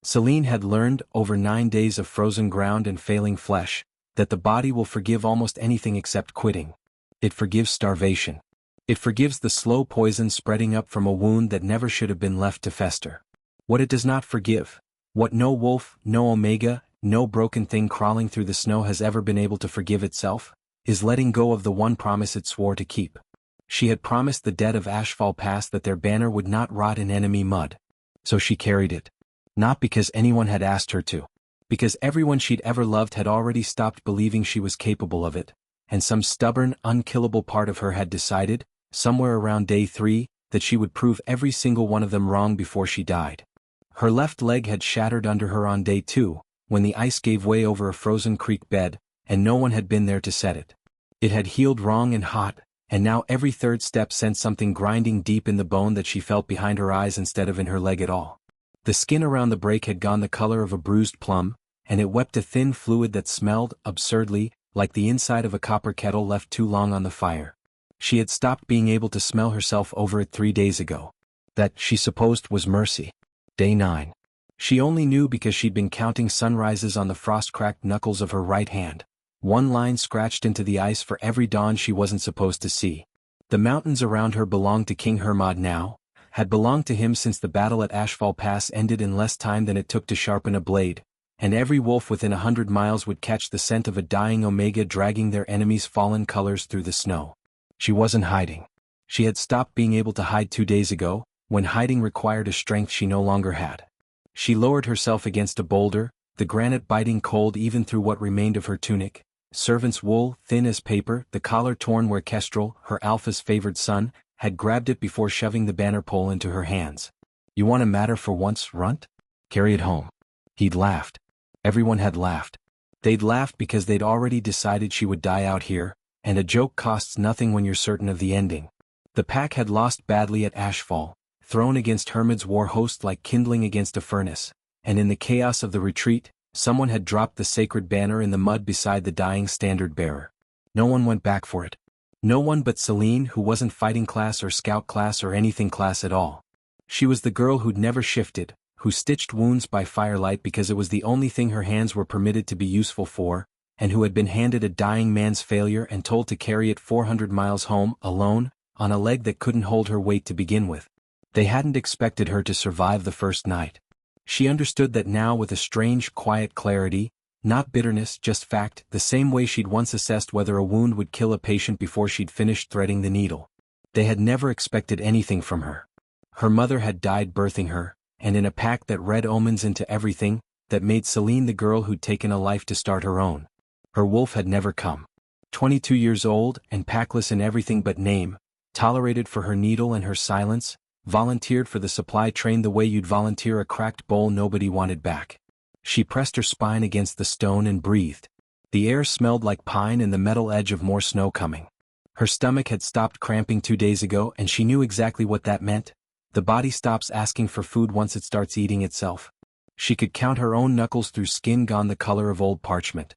Selene had learned, over 9 days of frozen ground and failing flesh, that the body will forgive almost anything except quitting. It forgives starvation. It forgives the slow poison spreading up from a wound that never should have been left to fester. What it does not forgive, what no wolf, no omega, no broken thing crawling through the snow has ever been able to forgive itself, is letting go of the one promise it swore to keep. She had promised the dead of Ashfall Pass that their banner would not rot in enemy mud. So she carried it. Not because anyone had asked her to. Because everyone she'd ever loved had already stopped believing she was capable of it, and some stubborn, unkillable part of her had decided, somewhere around day 3, that she would prove every single one of them wrong before she died. Her left leg had shattered under her on day 2, when the ice gave way over a frozen creek bed, and no one had been there to set it. It had healed wrong and hot, and now every third step sent something grinding deep in the bone that she felt behind her eyes instead of in her leg at all. The skin around the break had gone the color of a bruised plum, and it wept a thin fluid that smelled, absurdly, like the inside of a copper kettle left too long on the fire. She had stopped being able to smell herself over it 3 days ago. That, she supposed, was mercy. Day 9. She only knew because she'd been counting sunrises on the frost-cracked knuckles of her right hand. One line scratched into the ice for every dawn she wasn't supposed to see. The mountains around her belonged to King Hermod now, had belonged to him since the battle at Ashfall Pass ended in less time than it took to sharpen a blade, and every wolf within 100 miles would catch the scent of a dying omega dragging their enemy's fallen colors through the snow. She wasn't hiding. She had stopped being able to hide 2 days ago, when hiding required a strength she no longer had. She lowered herself against a boulder, the granite biting cold even through what remained of her tunic, servant's wool thin as paper, the collar torn where Kestrel, her alpha's favored son, had grabbed it before shoving the banner pole into her hands. "You want to matter for once, runt? Carry it home." He'd laughed. Everyone had laughed. They'd laughed because they'd already decided she would die out here, and a joke costs nothing when you're certain of the ending. The pack had lost badly at Ashfall, thrown against Hermod's war host like kindling against a furnace, and in the chaos of the retreat, someone had dropped the sacred banner in the mud beside the dying standard-bearer. No one went back for it. No one but Selene, who wasn't fighting class or scout class or anything class at all. She was the girl who'd never shifted, who stitched wounds by firelight because it was the only thing her hands were permitted to be useful for, and who had been handed a dying man's failure and told to carry it 400 miles home, alone, on a leg that couldn't hold her weight to begin with. They hadn't expected her to survive the first night. She understood that now with a strange, quiet clarity, not bitterness, just fact, the same way she'd once assessed whether a wound would kill a patient before she'd finished threading the needle. They had never expected anything from her. Her mother had died birthing her, and in a pack that read omens into everything, that made Selene the girl who'd taken a life to start her own. Her wolf had never come. 22 years old and packless in everything but name, tolerated for her needle and her silence, volunteered for the supply train the way you'd volunteer a cracked bowl nobody wanted back. She pressed her spine against the stone and breathed. The air smelled like pine and the metal edge of more snow coming. Her stomach had stopped cramping 2 days ago and she knew exactly what that meant. The body stops asking for food once it starts eating itself. She could count her own knuckles through skin gone the color of old parchment.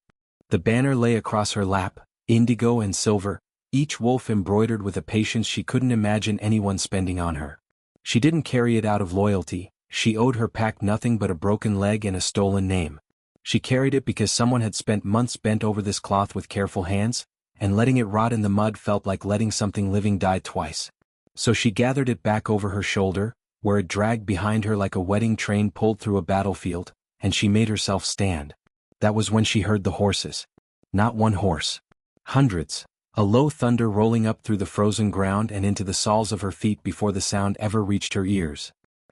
The banner lay across her lap, indigo and silver, each wolf embroidered with a patience she couldn't imagine anyone spending on her. She didn't carry it out of loyalty. She owed her pack nothing but a broken leg and a stolen name. She carried it because someone had spent months bent over this cloth with careful hands, and letting it rot in the mud felt like letting something living die twice. So she gathered it back over her shoulder, where it dragged behind her like a wedding train pulled through a battlefield, and she made herself stand. That was when she heard the horses. Not one horse. Hundreds. A low thunder rolling up through the frozen ground and into the soles of her feet before the sound ever reached her ears.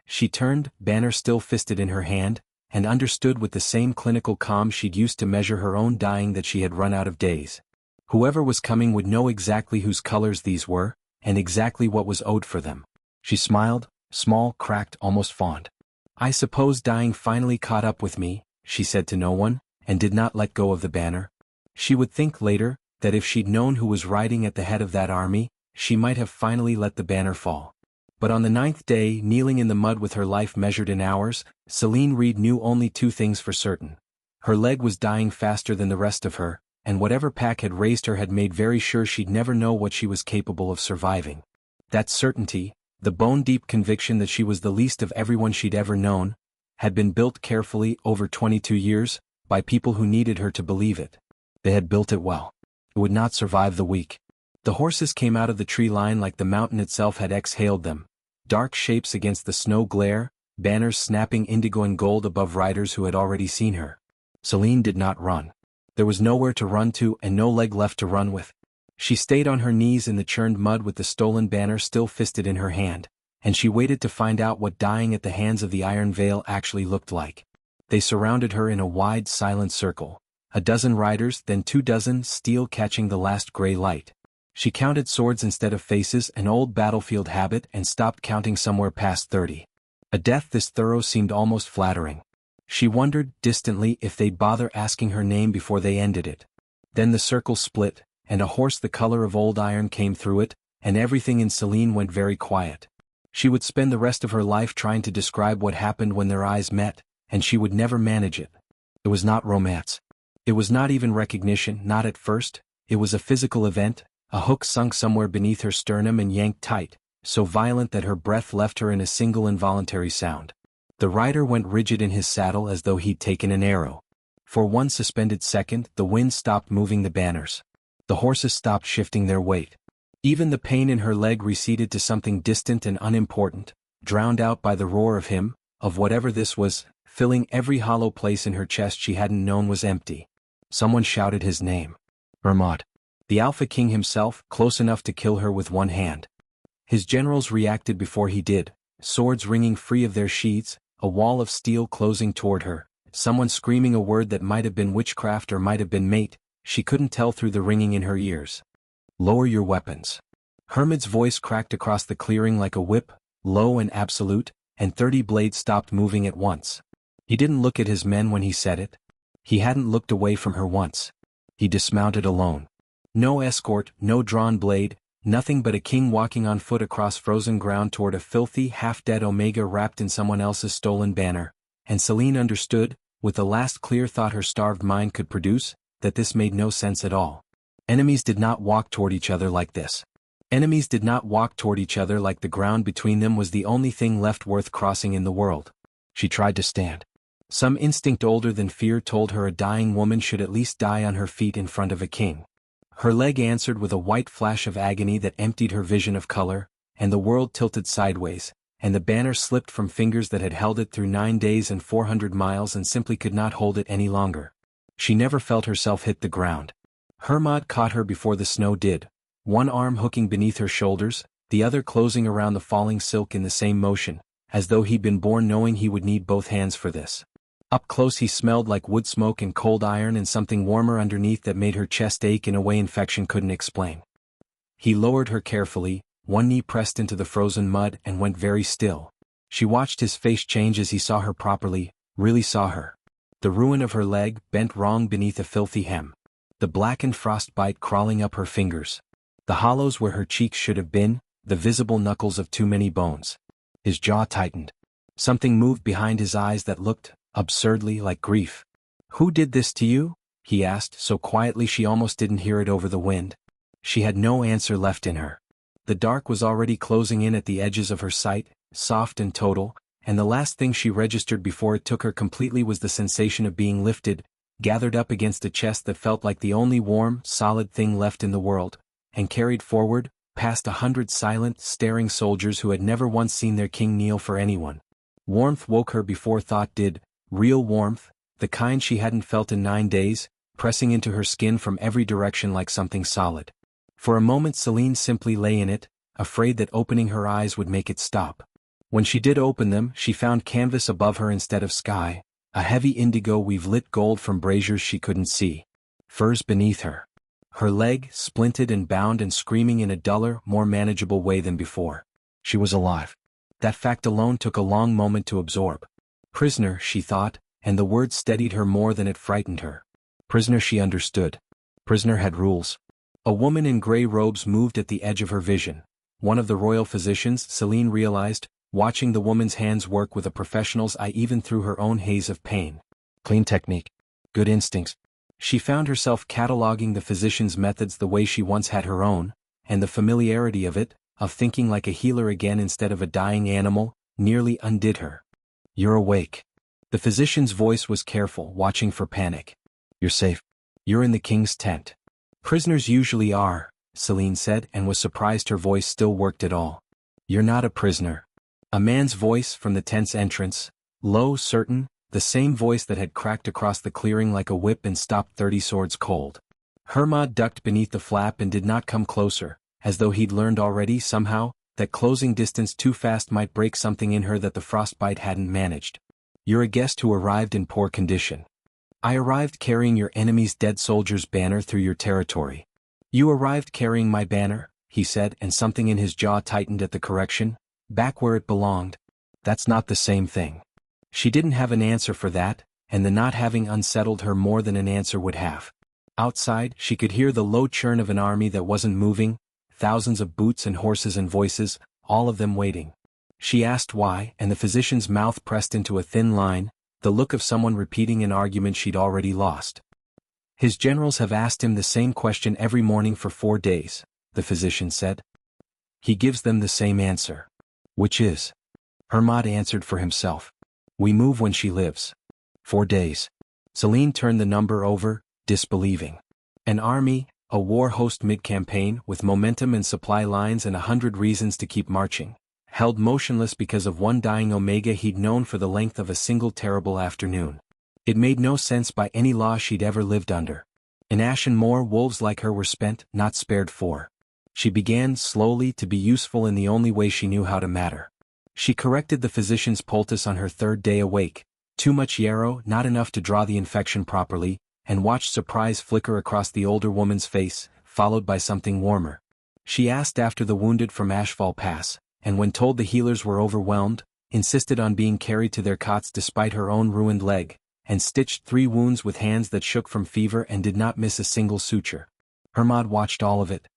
She turned, banner still fisted in her hand, and understood with the same clinical calm she'd used to measure her own dying that she had run out of days. Whoever was coming would know exactly whose colors these were, and exactly what was owed for them. She smiled, small, cracked, almost fond. "I suppose dying finally caught up with me," she said to no one, and did not let go of the banner. She would think later, that if she'd known who was riding at the head of that army, she might have finally let the banner fall. But on the 9th day, kneeling in the mud with her life measured in hours, Selene Reed knew only 2 things for certain. Her leg was dying faster than the rest of her, and whatever pack had raised her had made very sure she'd never know what she was capable of surviving. That certainty, the bone-deep conviction that she was the least of everyone she'd ever known, had been built carefully over 22 years, by people who needed her to believe it. They had built it well. It would not survive the week. The horses came out of the tree line like the mountain itself had exhaled them, dark shapes against the snow glare, banners snapping indigo and gold above riders who had already seen her. Selene did not run. There was nowhere to run to and no leg left to run with. She stayed on her knees in the churned mud with the stolen banner still fisted in her hand, and she waited to find out what dying at the hands of the Iron Veil actually looked like. They surrounded her in a wide, silent circle. A dozen riders, then 24, steel catching the last gray light. She counted swords instead of faces, an old battlefield habit, and stopped counting somewhere past 30. A death this thorough seemed almost flattering. She wondered, distantly, if they'd bother asking her name before they ended it. Then the circle split, and a horse the color of old iron came through it, and everything in Selene went very quiet. She would spend the rest of her life trying to describe what happened when their eyes met, and she would never manage it. It was not romance. It was not even recognition, not at first. It was a physical event, a hook sunk somewhere beneath her sternum and yanked tight, so violent that her breath left her in a single involuntary sound. The rider went rigid in his saddle as though he'd taken an arrow. For one suspended second, the wind stopped moving the banners. The horses stopped shifting their weight. Even the pain in her leg receded to something distant and unimportant, drowned out by the roar of him, of whatever this was, filling every hollow place in her chest she hadn't known was empty. Someone shouted his name. Hermod. The Alpha King himself, close enough to kill her with one hand. His generals reacted before he did, swords ringing free of their sheaths, a wall of steel closing toward her, someone screaming a word that might have been witchcraft or might have been mate, she couldn't tell through the ringing in her ears. Lower your weapons. Hermod's voice cracked across the clearing like a whip, low and absolute, and 30 blades stopped moving at once. He didn't look at his men when he said it. He hadn't looked away from her once. He dismounted alone. No escort, no drawn blade, nothing but a king walking on foot across frozen ground toward a filthy, half-dead Omega wrapped in someone else's stolen banner, and Selene understood, with the last clear thought her starved mind could produce, that this made no sense at all. Enemies did not walk toward each other like this. Enemies did not walk toward each other like the ground between them was the only thing left worth crossing in the world. She tried to stand. Some instinct older than fear told her a dying woman should at least die on her feet in front of a king. Her leg answered with a white flash of agony that emptied her vision of color, and the world tilted sideways, and the banner slipped from fingers that had held it through 9 days and 400 miles and simply could not hold it any longer. She never felt herself hit the ground. Hermod caught her before the snow did, one arm hooking beneath her shoulders, the other closing around the falling silk in the same motion, as though he'd been born knowing he would need both hands for this. Up close he smelled like wood smoke and cold iron and something warmer underneath that made her chest ache in a way infection couldn't explain. He lowered her carefully, one knee pressed into the frozen mud, and went very still. She watched his face change as he saw her properly, really saw her. The ruin of her leg, bent wrong beneath a filthy hem. The blackened frostbite crawling up her fingers. The hollows where her cheeks should have been, the visible knuckles of too many bones. His jaw tightened. Something moved behind his eyes that looked, absurdly, like grief. "Who did this to you?" he asked, so quietly she almost didn't hear it over the wind. She had no answer left in her. The dark was already closing in at the edges of her sight, soft and total, and the last thing she registered before it took her completely was the sensation of being lifted, gathered up against a chest that felt like the only warm, solid thing left in the world, and carried forward, past 100 silent, staring soldiers who had never once seen their king kneel for anyone. Warmth woke her before thought did, real warmth, the kind she hadn't felt in 9 days, pressing into her skin from every direction like something solid. For a moment Selene simply lay in it, afraid that opening her eyes would make it stop. When she did open them, she found canvas above her instead of sky, a heavy indigo weave lit gold from braziers she couldn't see. Furs beneath her. Her leg, splinted and bound and screaming in a duller, more manageable way than before. She was alive. That fact alone took a long moment to absorb. Prisoner, she thought, and the word steadied her more than it frightened her. Prisoner, she understood. Prisoner had rules. A woman in gray robes moved at the edge of her vision. One of the royal physicians, Selene realized, watching the woman's hands work with a professional's eye even through her own haze of pain. Clean technique. Good instincts. She found herself cataloging the physician's methods the way she once had her own, and the familiarity of it, of thinking like a healer again instead of a dying animal, nearly undid her. "You're awake." The physician's voice was careful, watching for panic. "You're safe. You're in the king's tent." "Prisoners usually are," Selene said, and was surprised her voice still worked at all. "You're not a prisoner." A man's voice from the tent's entrance, low, certain, the same voice that had cracked across the clearing like a whip and stopped 30 swords cold. Hermod ducked beneath the flap and did not come closer, as though he'd learned already, somehow, that closing distance too fast might break something in her that the frostbite hadn't managed. "You're a guest who arrived in poor condition. I arrived carrying your enemy's dead soldier's banner through your territory." "You arrived carrying my banner," he said, and something in his jaw tightened at the correction. "Back where it belonged." "That's not the same thing." She didn't have an answer for that, and the not having unsettled her more than an answer would have. Outside, she could hear the low churn of an army that wasn't moving, thousands of boots and horses and voices, all of them waiting. She asked why, and the physician's mouth pressed into a thin line, the look of someone repeating an argument she'd already lost. "His generals have asked him the same question every morning for 4 days, the physician said. "He gives them the same answer." "Which is?" Hermod answered for himself. "We move when she lives." 4 days. Selene turned the number over, disbelieving. An army, a war host mid-campaign, with momentum and supply lines and 100 reasons to keep marching, held motionless because of one dying Omega he'd known for the length of a single terrible afternoon. It made no sense by any law she'd ever lived under. In Ashen Moor, wolves like her were spent, not spared for. She began, slowly, to be useful in the only way she knew how to matter. She corrected the physician's poultice on her 3rd day awake, too much yarrow, not enough to draw the infection properly, and watched surprise flicker across the older woman's face, followed by something warmer. She asked after the wounded from Ashfall Pass, and when told the healers were overwhelmed, insisted on being carried to their cots despite her own ruined leg, and stitched 3 wounds with hands that shook from fever and did not miss a single suture. Hermod watched all of it.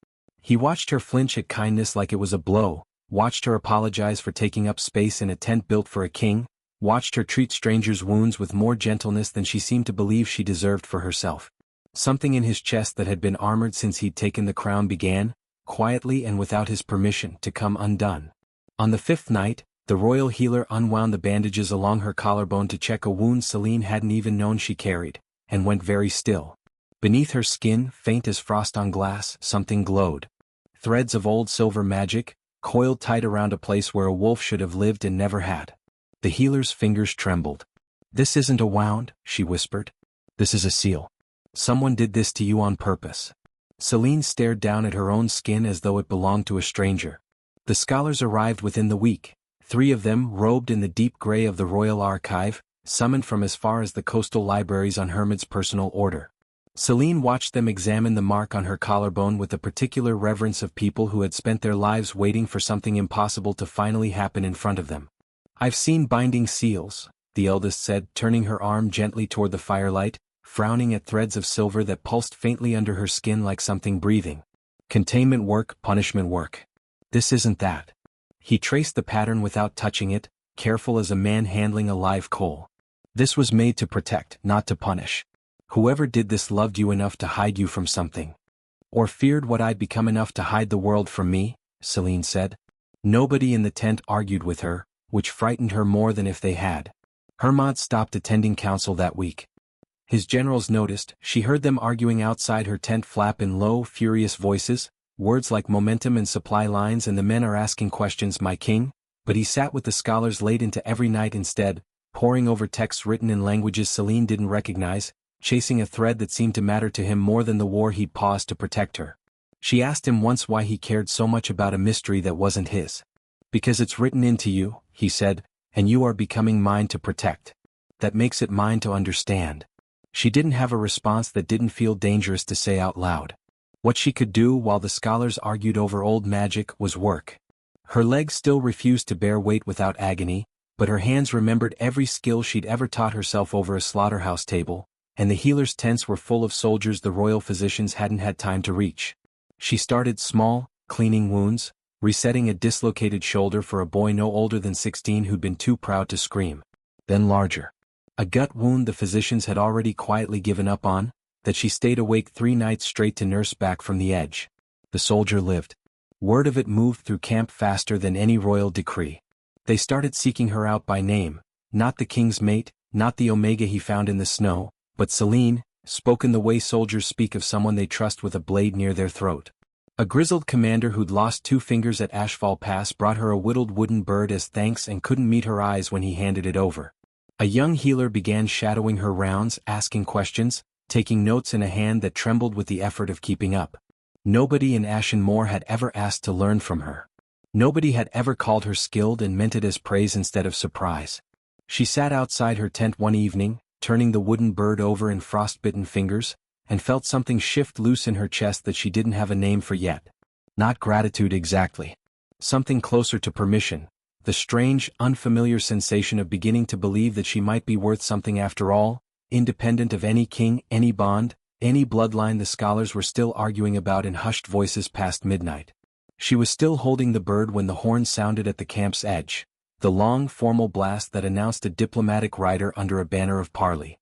He watched her flinch at kindness like it was a blow, watched her apologize for taking up space in a tent built for a king, watched her treat strangers' wounds with more gentleness than she seemed to believe she deserved for herself. Something in his chest that had been armored since he'd taken the crown began, quietly and without his permission, to come undone. On the 5th night, the royal healer unwound the bandages along her collarbone to check a wound Selene hadn't even known she carried, and went very still. Beneath her skin, faint as frost on glass, something glowed. Threads of old silver magic, coiled tight around a place where a wolf should have lived and never had. The healer's fingers trembled. "This isn't a wound," she whispered. "This is a seal. Someone did this to you on purpose." Selene stared down at her own skin as though it belonged to a stranger. The scholars arrived within the week, 3 of them robed in the deep gray of the Royal Archive, summoned from as far as the coastal libraries on Hermod's personal order. Selene watched them examine the mark on her collarbone with the particular reverence of people who had spent their lives waiting for something impossible to finally happen in front of them. "I've seen binding seals," the eldest said, turning her arm gently toward the firelight, frowning at threads of silver that pulsed faintly under her skin like something breathing. "Containment work, punishment work. This isn't that." He traced the pattern without touching it, careful as a man handling a live coal. "This was made to protect, not to punish. Whoever did this loved you enough to hide you from something. Or feared what I'd become enough to hide the world from me," Selene said. Nobody in the tent argued with her, which frightened her more than if they had. Hermod stopped attending council that week. His generals noticed, she heard them arguing outside her tent flap in low, furious voices, words like momentum and supply lines, and the men are asking questions, "My king?" But he sat with the scholars late into every night instead, poring over texts written in languages Selene didn't recognize, chasing a thread that seemed to matter to him more than the war he'd paused to protect her. She asked him once why he cared so much about a mystery that wasn't his. "Because it's written into you," he said, "and you are becoming mine to protect. That makes it mine to understand." She didn't have a response that didn't feel dangerous to say out loud. What she could do while the scholars argued over old magic was work. Her legs still refused to bear weight without agony, but her hands remembered every skill she'd ever taught herself over a slaughterhouse table, and the healers' tents were full of soldiers the royal physicians hadn't had time to reach. She started small, cleaning wounds, resetting a dislocated shoulder for a boy no older than 16 who'd been too proud to scream. Then larger. A gut wound the physicians had already quietly given up on, that she stayed awake 3 nights straight to nurse back from the edge. The soldier lived. Word of it moved through camp faster than any royal decree. They started seeking her out by name, not the king's mate, not the Omega he found in the snow, but Selene, spoken the way soldiers speak of someone they trust with a blade near their throat. A grizzled commander who'd lost 2 fingers at Ashfall Pass brought her a whittled wooden bird as thanks and couldn't meet her eyes when he handed it over. A young healer began shadowing her rounds, asking questions, taking notes in a hand that trembled with the effort of keeping up. Nobody in Ashen Moor had ever asked to learn from her. Nobody had ever called her skilled and meant it as praise instead of surprise. She sat outside her tent one evening, turning the wooden bird over in frostbitten fingers, and felt something shift loose in her chest that she didn't have a name for yet. Not gratitude exactly. Something closer to permission, the strange, unfamiliar sensation of beginning to believe that she might be worth something after all, independent of any king, any bond, any bloodline the scholars were still arguing about in hushed voices past midnight. She was still holding the bird when the horn sounded at the camp's edge, the long, formal blast that announced a diplomatic rider under a banner of parley.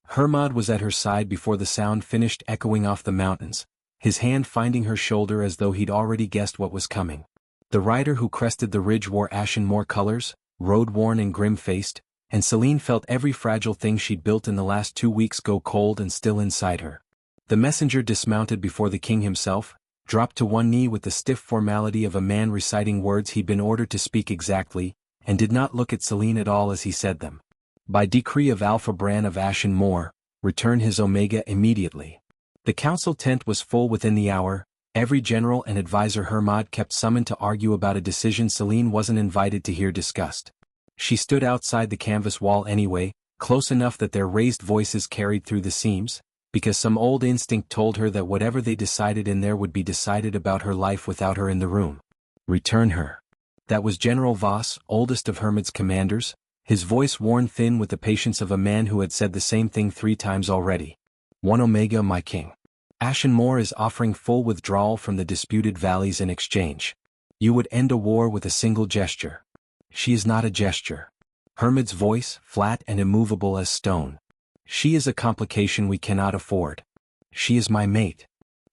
Hermod was at her side before the sound finished echoing off the mountains, his hand finding her shoulder as though he'd already guessed what was coming. The rider who crested the ridge wore Ashen Moor colors, road-worn and grim-faced, and Selene felt every fragile thing she'd built in the last 2 weeks go cold and still inside her. The messenger dismounted before the king himself, dropped to one knee with the stiff formality of a man reciting words he'd been ordered to speak exactly, and did not look at Selene at all as he said them. By decree of Alpha Bran of Ashen Moor, return his Omega immediately. The council tent was full within the hour. Every general and advisor Hermod kept summoned to argue about a decision Selene wasn't invited to hear discussed. She stood outside the canvas wall anyway, close enough that their raised voices carried through the seams, because some old instinct told her that whatever they decided in there would be decided about her life without her in the room. Return her. That was General Voss, oldest of Hermod's commanders, his voice worn thin with the patience of a man who had said the same thing 3 times already. One Omega, my king. Ashen Moor is offering full withdrawal from the disputed valleys in exchange. You would end a war with a single gesture. She is not a gesture. Hermod's voice, flat and immovable as stone. She is a complication we cannot afford. She is my mate.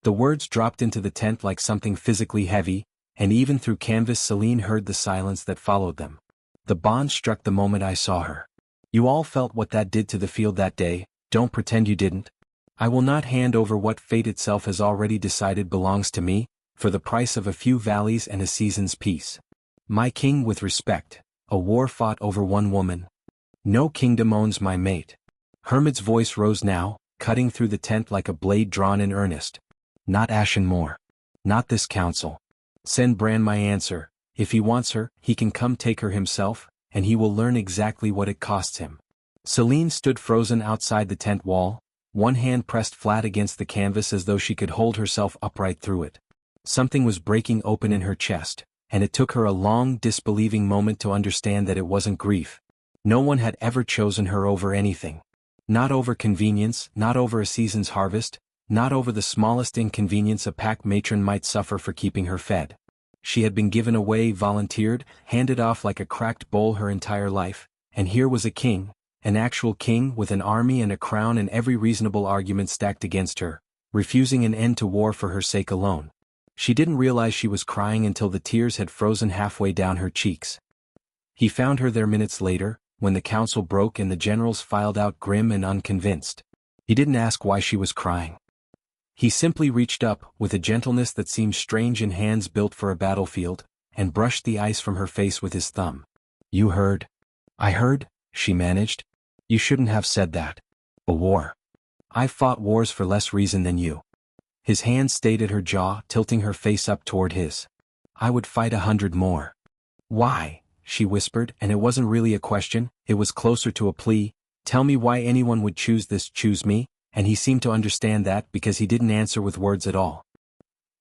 The words dropped into the tent like something physically heavy, and even through canvas Selene heard the silence that followed them. The bond struck the moment I saw her. You all felt what that did to the field that day, don't pretend you didn't. I will not hand over what fate itself has already decided belongs to me, for the price of a few valleys and a season's peace. My king with respect, a war fought over one woman. No kingdom owns my mate. Hermod's voice rose now, cutting through the tent like a blade drawn in earnest. Not Ashen Moor. Not this council. Send Bran my answer. If he wants her, he can come take her himself, and he will learn exactly what it costs him. Selene stood frozen outside the tent wall, one hand pressed flat against the canvas as though she could hold herself upright through it. Something was breaking open in her chest, and it took her a long, disbelieving moment to understand that it wasn't grief. No one had ever chosen her over anything. Not over convenience, not over a season's harvest, not over the smallest inconvenience a pack matron might suffer for keeping her fed. She had been given away, volunteered, handed off like a cracked bowl her entire life, and here was a king, an actual king with an army and a crown and every reasonable argument stacked against her, refusing an end to war for her sake alone. She didn't realize she was crying until the tears had frozen halfway down her cheeks. He found her there minutes later, when the council broke and the generals filed out grim and unconvinced. He didn't ask why she was crying. He simply reached up, with a gentleness that seemed strange in hands built for a battlefield, and brushed the ice from her face with his thumb. You heard. I heard, she managed. You shouldn't have said that. A war. I've fought wars for less reason than you. His hand stayed at her jaw, tilting her face up toward his. I would fight 100 more. Why? She whispered, and it wasn't really a question, it was closer to a plea. Tell me why anyone would choose me, and he seemed to understand that because he didn't answer with words at all.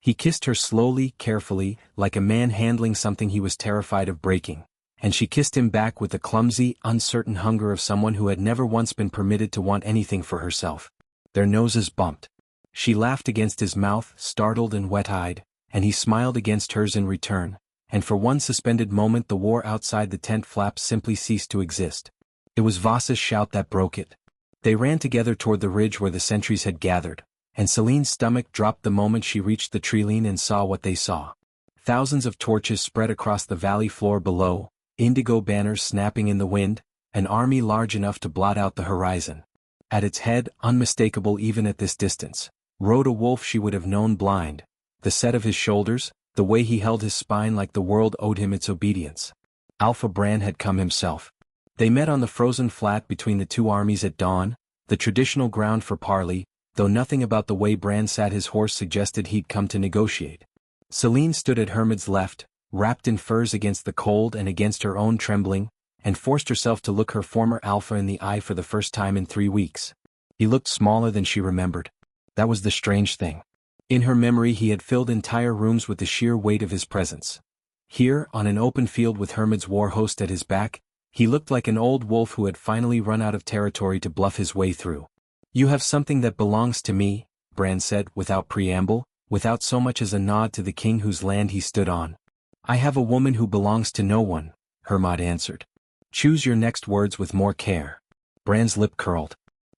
He kissed her slowly, carefully, like a man handling something he was terrified of breaking, and she kissed him back with the clumsy, uncertain hunger of someone who had never once been permitted to want anything for herself. Their noses bumped. She laughed against his mouth, startled and wet-eyed, and he smiled against hers in return, and for one suspended moment the war outside the tent flaps simply ceased to exist. It was Voss's shout that broke it. They ran together toward the ridge where the sentries had gathered, and Selene's stomach dropped the moment she reached the treeline and saw what they saw. Thousands of torches spread across the valley floor below, indigo banners snapping in the wind, an army large enough to blot out the horizon. At its head, unmistakable even at this distance, rode a wolf she would have known blind, the set of his shoulders, the way he held his spine like the world owed him its obedience. Alpha Bran had come himself. They met on the frozen flat between the two armies at dawn, the traditional ground for parley, though nothing about the way Bran sat his horse suggested he'd come to negotiate. Selene stood at Hermod's left, wrapped in furs against the cold and against her own trembling, and forced herself to look her former Alpha in the eye for the first time in 3 weeks. He looked smaller than she remembered. That was the strange thing. In her memory he had filled entire rooms with the sheer weight of his presence. Here, on an open field with Hermod's war host at his back, he looked like an old wolf who had finally run out of territory to bluff his way through. "You have something that belongs to me," Bran said without preamble, without so much as a nod to the king whose land he stood on. "I have a woman who belongs to no one," Hermod answered. "Choose your next words with more care." Bran's lip curled.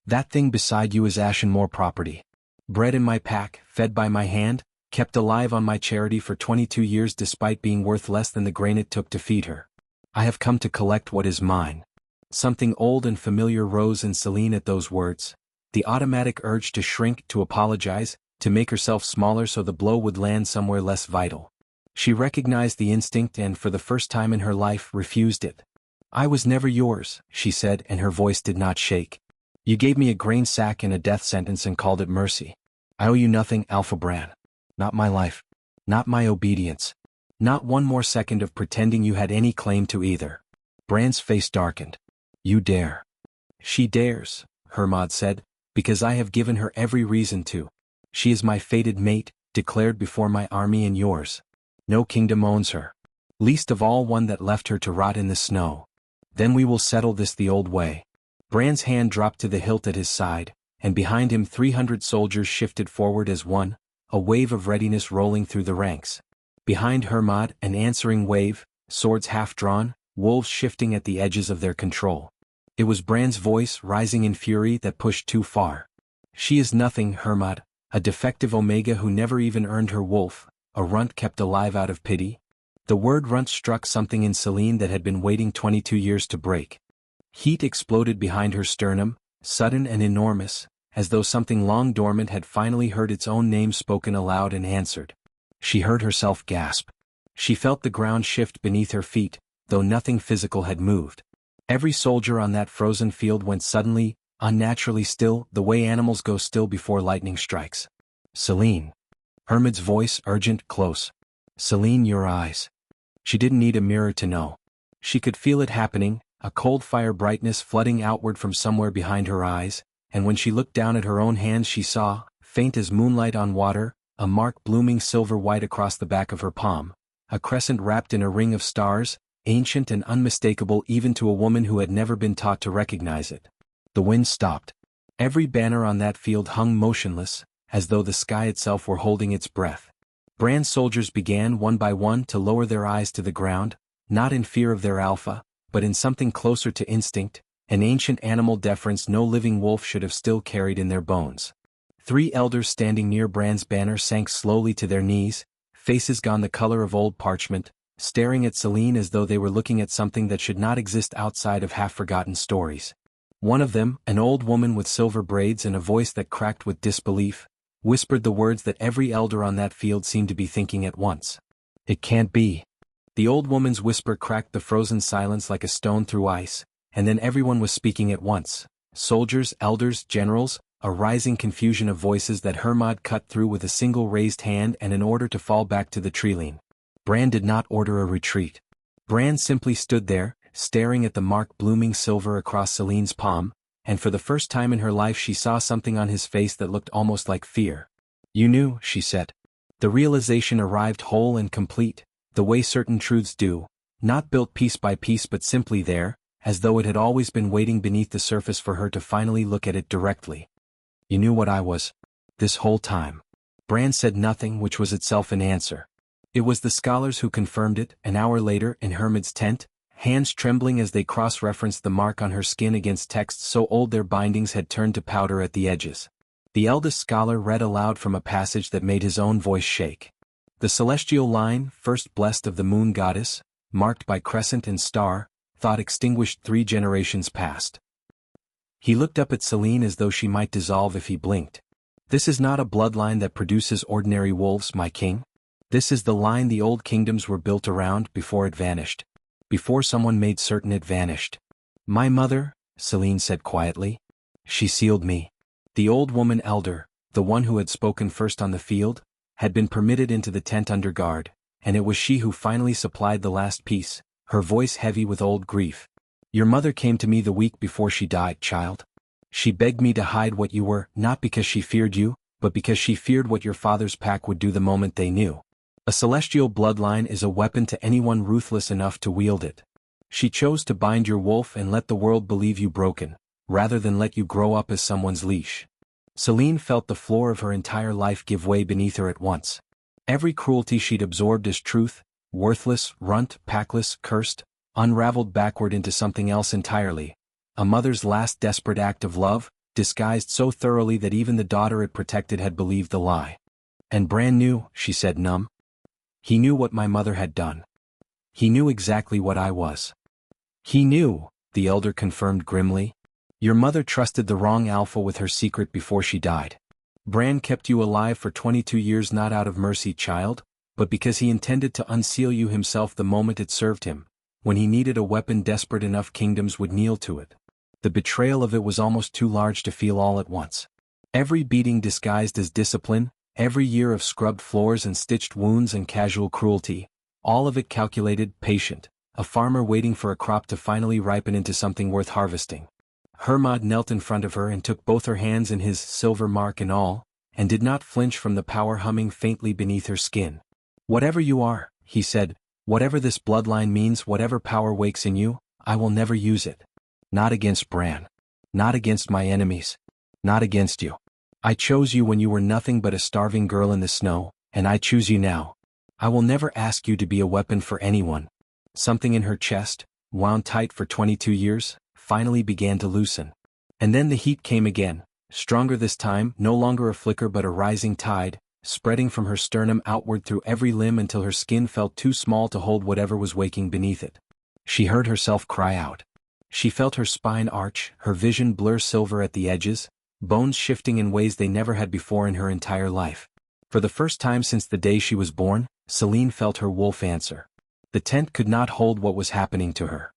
"That thing beside you is Ashenmore property. Bred in my pack, fed by my hand, kept alive on my charity for 22 years despite being worth less than the grain it took to feed her. I have come to collect what is mine." Something old and familiar rose in Selene at those words, the automatic urge to shrink, to apologize, to make herself smaller so the blow would land somewhere less vital. She recognized the instinct and, for the first time in her life, refused it. "I was never yours," she said, and her voice did not shake. "You gave me a grain sack and a death sentence and called it mercy. I owe you nothing, Alpha Bran. Not my life. Not my obedience. Not one more second of pretending you had any claim to either." Bran's face darkened. "You dare." "She dares," Hermod said, "because I have given her every reason to. She is my fated mate, declared before my army and yours. No kingdom owns her. Least of all one that left her to rot in the snow. Then we will settle this the old way." Bran's hand dropped to the hilt at his side, and behind him 300 soldiers shifted forward as one, a wave of readiness rolling through the ranks. Behind Hermod, an answering wave, swords half-drawn, wolves shifting at the edges of their control. It was Bran's voice, rising in fury, that pushed too far. "She is nothing, Hermod, a defective Omega who never even earned her wolf, a runt kept alive out of pity." The word runt struck something in Selene that had been waiting 22 years to break. Heat exploded behind her sternum, sudden and enormous, as though something long dormant had finally heard its own name spoken aloud and answered. She heard herself gasp. She felt the ground shift beneath her feet, though nothing physical had moved. Every soldier on that frozen field went suddenly, unnaturally still, the way animals go still before lightning strikes. "Selene." Hermod's voice, urgent, close. "Selene, your eyes." She didn't need a mirror to know. She could feel it happening, a cold fire brightness flooding outward from somewhere behind her eyes, and when she looked down at her own hands she saw, faint as moonlight on water, a mark blooming silver-white across the back of her palm, a crescent wrapped in a ring of stars, ancient and unmistakable even to a woman who had never been taught to recognize it. The wind stopped. Every banner on that field hung motionless, as though the sky itself were holding its breath. Bran's soldiers began one by one to lower their eyes to the ground, not in fear of their alpha, but in something closer to instinct, an ancient animal deference no living wolf should have still carried in their bones. 3 elders standing near Bran's banner sank slowly to their knees, faces gone the color of old parchment, staring at Selene as though they were looking at something that should not exist outside of half-forgotten stories. One of them, an old woman with silver braids and a voice that cracked with disbelief, whispered the words that every elder on that field seemed to be thinking at once. "It can't be." The old woman's whisper cracked the frozen silence like a stone through ice, and then everyone was speaking at once. Soldiers, elders, generals, a rising confusion of voices that Hermod cut through with a single raised hand and an order to fall back to the treeline. Bran did not order a retreat. Bran simply stood there, staring at the mark blooming silver across Selene's palm, and for the first time in her life she saw something on his face that looked almost like fear. "You knew," she said. The realization arrived whole and complete, the way certain truths do, not built piece by piece but simply there, as though it had always been waiting beneath the surface for her to finally look at it directly. "You knew what I was. This whole time." Bran said nothing, which was itself an answer. It was the scholars who confirmed it, an hour later, in Hermod's tent, hands trembling as they cross-referenced the mark on her skin against texts so old their bindings had turned to powder at the edges. The eldest scholar read aloud from a passage that made his own voice shake. "The celestial line, first blessed of the moon goddess, marked by crescent and star, thought extinguished 3 generations past. He looked up at Selene as though she might dissolve if he blinked. This is not a bloodline that produces ordinary wolves, my king. This is the line the old kingdoms were built around before it vanished. Before someone made certain it vanished. My mother, Selene said quietly. She sealed me. The old woman elder, the one who had spoken first on the field, had been permitted into the tent under guard, and it was she who finally supplied the last piece, her voice heavy with old grief. Your mother came to me the week before she died, child. She begged me to hide what you were, not because she feared you, but because she feared what your father's pack would do the moment they knew. A celestial bloodline is a weapon to anyone ruthless enough to wield it. She chose to bind your wolf and let the world believe you broken, rather than let you grow up as someone's leash. Selene felt the floor of her entire life give way beneath her at once. Every cruelty she'd absorbed as truth, worthless, runt, packless, cursed, unraveled backward into something else entirely. A mother's last desperate act of love, disguised so thoroughly that even the daughter it protected had believed the lie. And Bran knew, she said numb. He knew what my mother had done. He knew exactly what I was. He knew, the elder confirmed grimly. Your mother trusted the wrong alpha with her secret before she died. Bran kept you alive for 22 years not out of mercy, child, but because he intended to unseal you himself the moment it served him. When he needed a weapon desperate enough, kingdoms would kneel to it. The betrayal of it was almost too large to feel all at once. Every beating disguised as discipline, every year of scrubbed floors and stitched wounds and casual cruelty, all of it calculated, patient, a farmer waiting for a crop to finally ripen into something worth harvesting. Hermod knelt in front of her and took both her hands in his, silver mark and all, and did not flinch from the power humming faintly beneath her skin. Whatever you are, he said, whatever this bloodline means, whatever power wakes in you, I will never use it. Not against Bran. Not against my enemies. Not against you. I chose you when you were nothing but a starving girl in the snow, and I choose you now. I will never ask you to be a weapon for anyone. Something in her chest, wound tight for 22 years, finally began to loosen. And then the heat came again, stronger this time, no longer a flicker but a rising tide, spreading from her sternum outward through every limb until her skin felt too small to hold whatever was waking beneath it. She heard herself cry out. She felt her spine arch, her vision blur silver at the edges, bones shifting in ways they never had before in her entire life. For the first time since the day she was born, Selene felt her wolf answer. The tent could not hold what was happening to her.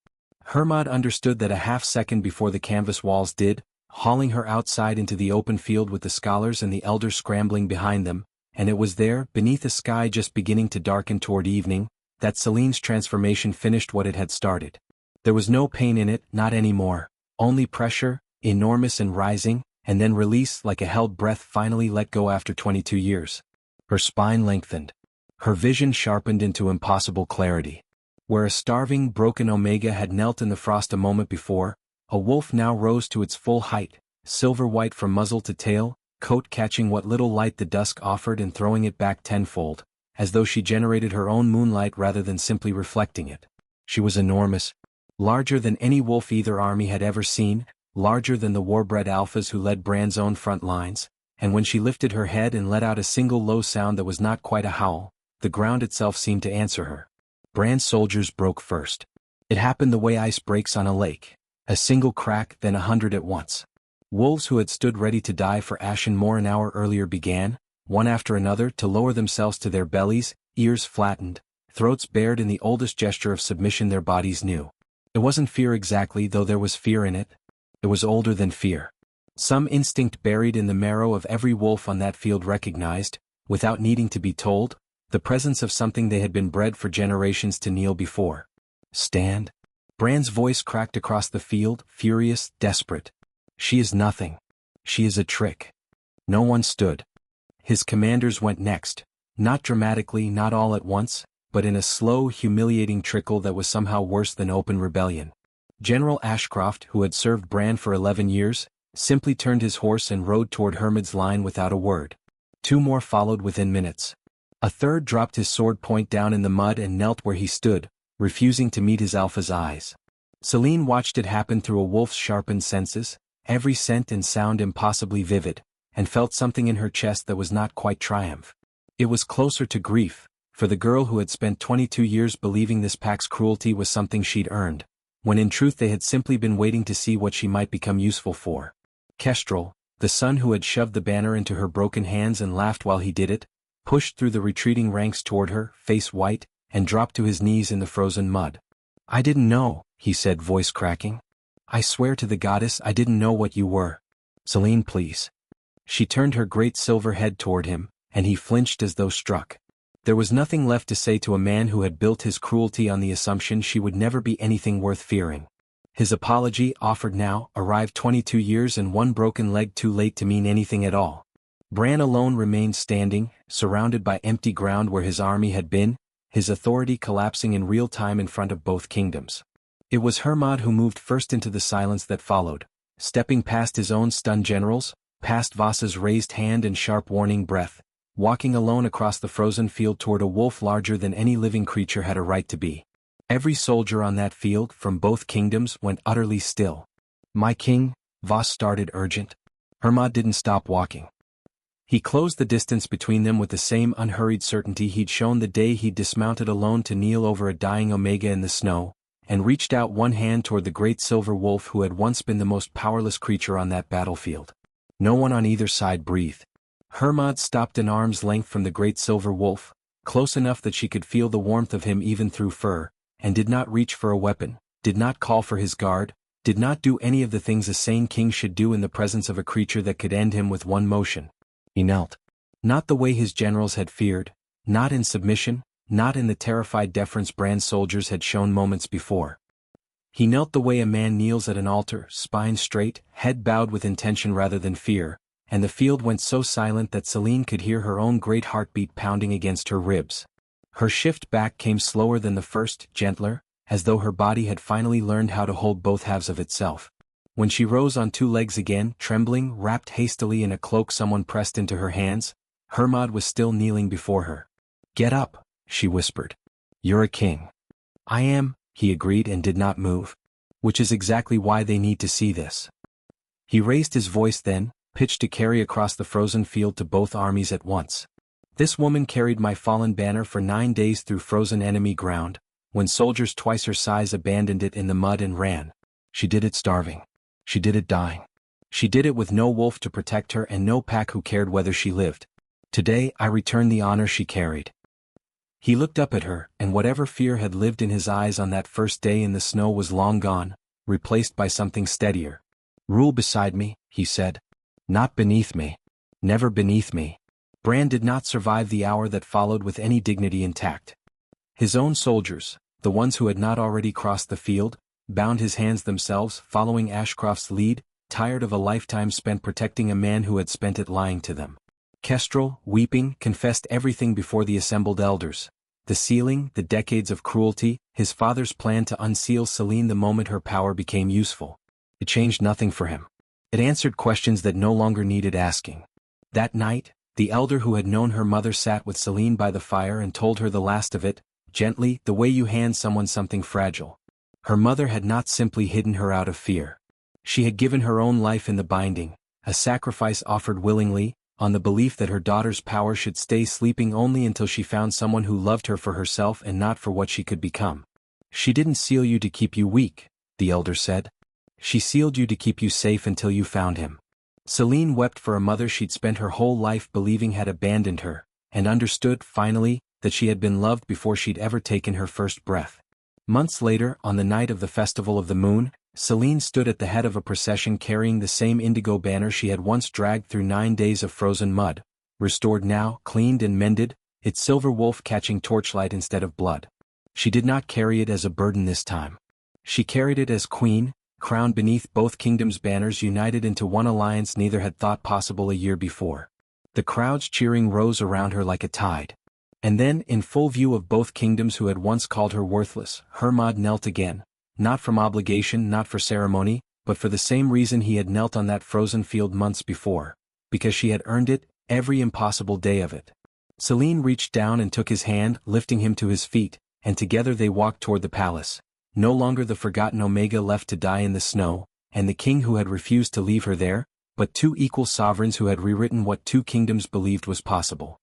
Hermod understood that a half-second before the canvas walls did, hauling her outside into the open field with the scholars and the elders scrambling behind them, and it was there, beneath a sky just beginning to darken toward evening, that Selene's transformation finished what it had started. There was no pain in it, not anymore, only pressure, enormous and rising, and then release like a held breath finally let go after 22 years. Her spine lengthened. Her vision sharpened into impossible clarity. Where a starving, broken Omega had knelt in the frost a moment before, a wolf now rose to its full height, silver-white from muzzle to tail, coat catching what little light the dusk offered and throwing it back tenfold, as though she generated her own moonlight rather than simply reflecting it. She was enormous, larger than any wolf either army had ever seen, larger than the war-bred alphas who led Bran's own front lines, and when she lifted her head and let out a single low sound that was not quite a howl, the ground itself seemed to answer her. Bran's soldiers broke first. It happened the way ice breaks on a lake. A single crack, then 100 at once. Wolves who had stood ready to die for Ashen Moor an hour earlier began, one after another, to lower themselves to their bellies, ears flattened, throats bared in the oldest gesture of submission their bodies knew. It wasn't fear exactly, though there was fear in it. It was older than fear. Some instinct buried in the marrow of every wolf on that field recognized, without needing to be told, the presence of something they had been bred for generations to kneel before. Stand. Bran's voice cracked across the field, furious, desperate. She is nothing. She is a trick. No one stood. His commanders went next, not dramatically, not all at once, but in a slow, humiliating trickle that was somehow worse than open rebellion. General Ashcroft, who had served Bran for 11 years, simply turned his horse and rode toward Hermod's line without a word. 2 more followed within minutes. A third dropped his sword point down in the mud and knelt where he stood, refusing to meet his alpha's eyes. Selene watched it happen through a wolf's sharpened senses, every scent and sound impossibly vivid, and felt something in her chest that was not quite triumph. It was closer to grief, for the girl who had spent 22 years believing this pack's cruelty was something she'd earned, when in truth they had simply been waiting to see what she might become useful for. Kestrel, the son who had shoved the banner into her broken hands and laughed while he did it, pushed through the retreating ranks toward her, face white, and dropped to his knees in the frozen mud. "I didn't know," he said, voice cracking. "I swear to the goddess I didn't know what you were. Selene, please." She turned her great silver head toward him, and he flinched as though struck. There was nothing left to say to a man who had built his cruelty on the assumption she would never be anything worth fearing. His apology, offered now, arrived 22 years and one broken leg too late to mean anything at all. Bran alone remained standing, surrounded by empty ground where his army had been, his authority collapsing in real time in front of both kingdoms. It was Hermod who moved first into the silence that followed, stepping past his own stunned generals, past Vasa's raised hand and sharp warning breath, walking alone across the frozen field toward a wolf larger than any living creature had a right to be. Every soldier on that field, from both kingdoms, went utterly still. "My king," Vas started urgent. Hermod didn't stop walking. He closed the distance between them with the same unhurried certainty he'd shown the day he'd dismounted alone to kneel over a dying Omega in the snow, and reached out one hand toward the great silver wolf who had once been the most powerless creature on that battlefield. No one on either side breathed. Hermod stopped an arm's length from the great silver wolf, close enough that she could feel the warmth of him even through fur, and did not reach for a weapon, did not call for his guard, did not do any of the things a sane king should do in the presence of a creature that could end him with one motion. He knelt. Not the way his generals had feared, not in submission, not in the terrified deference Bran's soldiers had shown moments before. He knelt the way a man kneels at an altar, spine straight, head bowed with intention rather than fear, and the field went so silent that Selene could hear her own great heartbeat pounding against her ribs. Her shift back came slower than the first, gentler, as though her body had finally learned how to hold both halves of itself. When she rose on two legs again, trembling, wrapped hastily in a cloak someone pressed into her hands, Hermod was still kneeling before her. "Get up," she whispered. "You're a king." "I am," he agreed and did not move. "Which is exactly why they need to see this." He raised his voice then, pitched to carry across the frozen field to both armies at once. "This woman carried my fallen banner for 9 days through frozen enemy ground, when soldiers twice her size abandoned it in the mud and ran. She did it starving. She did it dying. She did it with no wolf to protect her and no pack who cared whether she lived. Today I return the honor she carried." He looked up at her, and whatever fear had lived in his eyes on that first day in the snow was long gone, replaced by something steadier. "Rule beside me," he said. "Not beneath me. Never beneath me." Bran did not survive the hour that followed with any dignity intact. His own soldiers, the ones who had not already crossed the field, bound his hands themselves, following Ashcroft's lead, tired of a lifetime spent protecting a man who had spent it lying to them. Kestrel, weeping, confessed everything before the assembled elders. The sealing, the decades of cruelty, his father's plan to unseal Selene the moment her power became useful. It changed nothing for him. It answered questions that no longer needed asking. That night, the elder who had known her mother sat with Selene by the fire and told her the last of it, gently, the way you hand someone something fragile. Her mother had not simply hidden her out of fear. She had given her own life in the binding, a sacrifice offered willingly, on the belief that her daughter's power should stay sleeping only until she found someone who loved her for herself and not for what she could become. "She didn't seal you to keep you weak," the elder said. "She sealed you to keep you safe until you found him." Selene wept for a mother she'd spent her whole life believing had abandoned her, and understood, finally, that she had been loved before she'd ever taken her first breath. Months later, on the night of the Festival of the Moon, Selene stood at the head of a procession carrying the same indigo banner she had once dragged through 9 days of frozen mud, restored now, cleaned and mended, its silver wolf catching torchlight instead of blood. She did not carry it as a burden this time. She carried it as queen, crowned beneath both kingdoms' banners united into one alliance neither had thought possible a year before. The crowds cheering rose around her like a tide. And then, in full view of both kingdoms who had once called her worthless, Hermod knelt again, not from obligation, not for ceremony, but for the same reason he had knelt on that frozen field months before, because she had earned it, every impossible day of it. Selene reached down and took his hand, lifting him to his feet, and together they walked toward the palace, no longer the forgotten Omega left to die in the snow, and the king who had refused to leave her there, but two equal sovereigns who had rewritten what two kingdoms believed was possible.